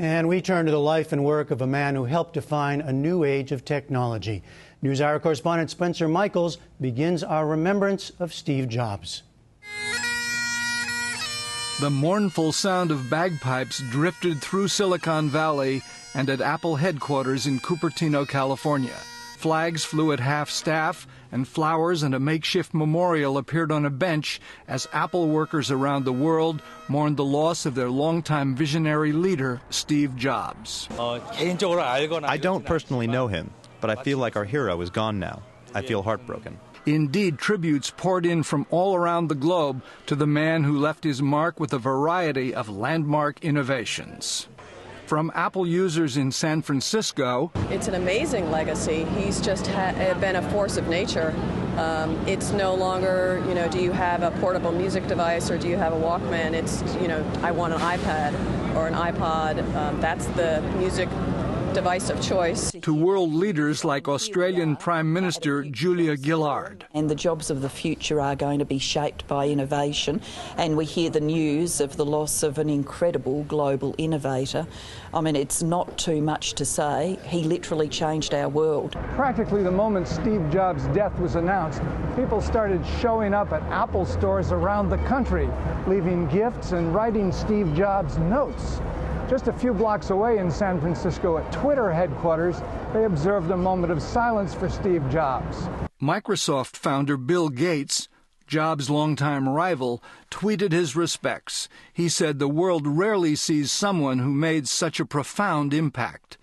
And we turn to the life and work of a man who helped define a new age of technology. NewsHour correspondent Spencer Michaels begins our remembrance of Steve Jobs. The mournful sound of bagpipes drifted through Silicon Valley and at Apple headquarters in Cupertino, California. Flags flew at half-staff, and flowers and a makeshift memorial appeared on a bench as Apple workers around the world mourned the loss of their longtime visionary leader, Steve Jobs. I don't personally know him, but I feel like our hero is gone now. I feel heartbroken. Indeed, tributes poured in from all around the globe to the man who left his mark with a variety of landmark innovations. From Apple users in San Francisco, it's an amazing legacy. He's just been a force of nature. It's no longer, do you have a portable music device or do you have a Walkman? It's, I want an iPad or an iPod. That's the music device of choice. To world leaders like Australian Prime Minister Julia Gillard. And the jobs of the future are going to be shaped by innovation, and we hear the news of the loss of an incredible global innovator. I mean, it's not too much to say. He literally changed our world. Practically the moment Steve Jobs' death was announced, people started showing up at Apple stores around the country, leaving gifts and writing Steve Jobs notes. Just a few blocks away in San Francisco at Twitter headquarters, they observed a moment of silence for Steve Jobs. Microsoft founder Bill Gates, Jobs' longtime rival, tweeted his respects. He said the world rarely sees someone who made such a profound impact.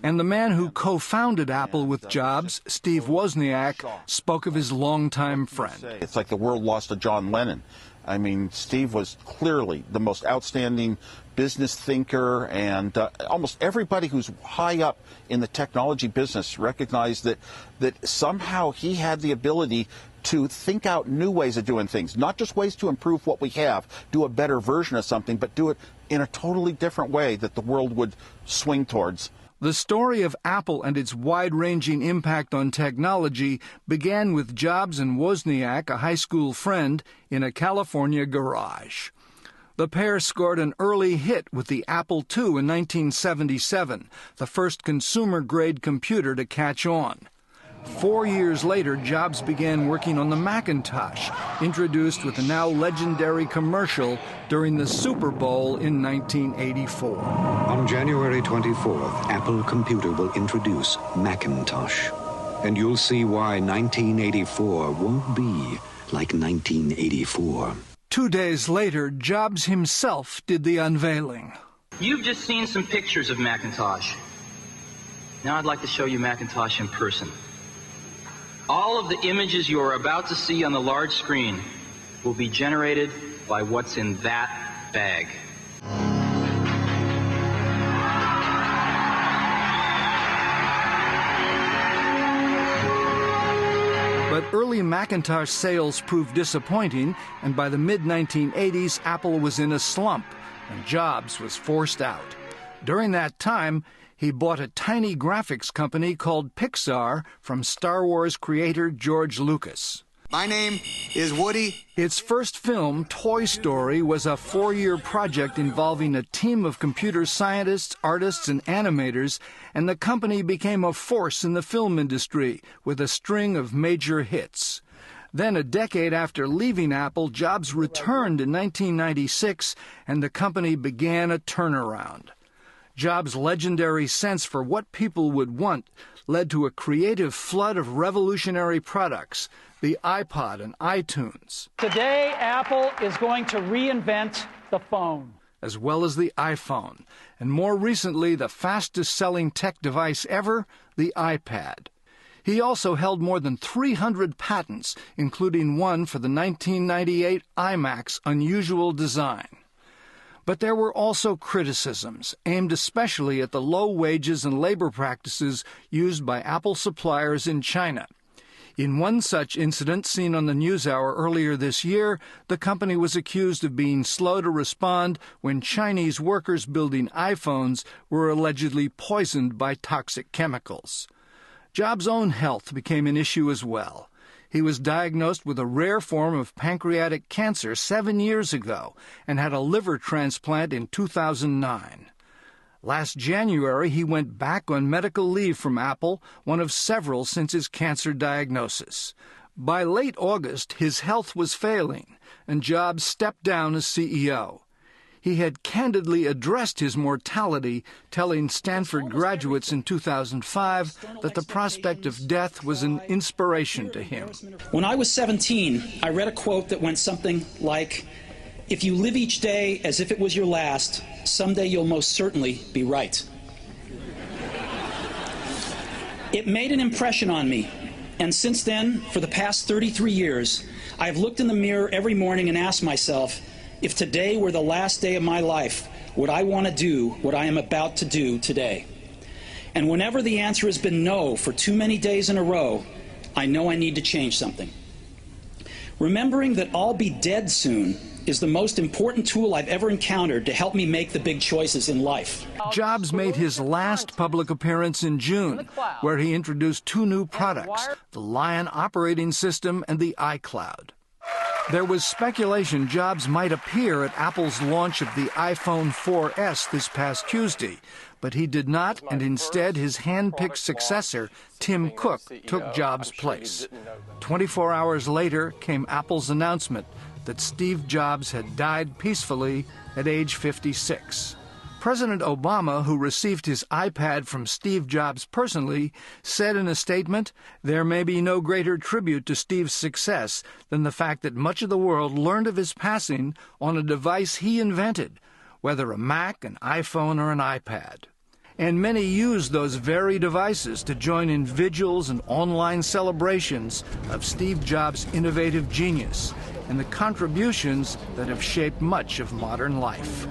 And the man who co-founded Apple with Jobs, Steve Wozniak, spoke of his longtime friend. It's like the world lost a John Lennon. I mean, Steve was clearly the most outstanding business thinker, and almost everybody who's high up in the technology business recognized that somehow he had the ability to think out new ways of doing things, not just ways to improve what we have, do a better version of something, but do it in a totally different way that the world would swing towards. The story of Apple and its wide-ranging impact on technology began with Jobs and Wozniak, a high school friend, in a California garage. The pair scored an early hit with the Apple II in 1977, the first consumer-grade computer to catch on. 4 years later, Jobs began working on the Macintosh, introduced with a now legendary commercial during the Super Bowl in 1984. On January 24th, Apple Computer will introduce Macintosh. And you'll see why 1984 won't be like 1984. 2 days later, Jobs himself did the unveiling. You've just seen some pictures of Macintosh. Now I'd like to show you Macintosh in person. All of the images you are about to see on the large screen will be generated by what's in that bag. But early Macintosh sales proved disappointing, and by the mid-1980s, Apple was in a slump, and Jobs was forced out. During that time, he bought a tiny graphics company called Pixar from Star Wars creator George Lucas. My name is Woody. Its first film, Toy Story, was a 4-year project involving a team of computer scientists, artists, and animators, and the company became a force in the film industry with a string of major hits. Then, a decade after leaving Apple, Jobs returned in 1996, and the company began a turnaround. Jobs' legendary sense for what people would want led to a creative flood of revolutionary products, the iPod and iTunes. Today, Apple is going to reinvent the phone, as well as the iPhone, and more recently, the fastest-selling tech device ever, the iPad. He also held more than 300 patents, including one for the 1998 iMac's unusual design. But there were also criticisms, aimed especially at the low wages and labor practices used by Apple suppliers in China. In one such incident seen on the NewsHour earlier this year, the company was accused of being slow to respond when Chinese workers building iPhones were allegedly poisoned by toxic chemicals. Jobs' own health became an issue as well. He was diagnosed with a rare form of pancreatic cancer 7 years ago and had a liver transplant in 2009. Last January, he went back on medical leave from Apple, one of several since his cancer diagnosis. By late August, his health was failing, and Jobs stepped down as CEO. He had candidly addressed his mortality, telling Stanford graduates in 2005 that the prospect of death was an inspiration to him. When I was 17, I read a quote that went something like, "If you live each day as if it was your last, someday you'll most certainly be right." It made an impression on me, and since then, for the past 33 years, I've looked in the mirror every morning and asked myself, if today were the last day of my life, would I want to do what I am about to do today? And whenever the answer has been no for too many days in a row, I know I need to change something. Remembering that I'll be dead soon is the most important tool I've ever encountered to help me make the big choices in life. Jobs made his last public appearance in June, where he introduced two new products, the Lion operating system and the iCloud. There was speculation Jobs might appear at Apple's launch of the iPhone 4S this past Tuesday, but he did not, and instead his hand-picked successor, Tim Cook, took Jobs' place. 24 hours later came Apple's announcement that Steve Jobs had died peacefully at age 56. President Obama, who received his iPad from Steve Jobs personally, said in a statement, "There may be no greater tribute to Steve's success than the fact that much of the world learned of his passing on a device he invented, whether a Mac, an iPhone, or an iPad." And many used those very devices to join in vigils and online celebrations of Steve Jobs' innovative genius and the contributions that have shaped much of modern life.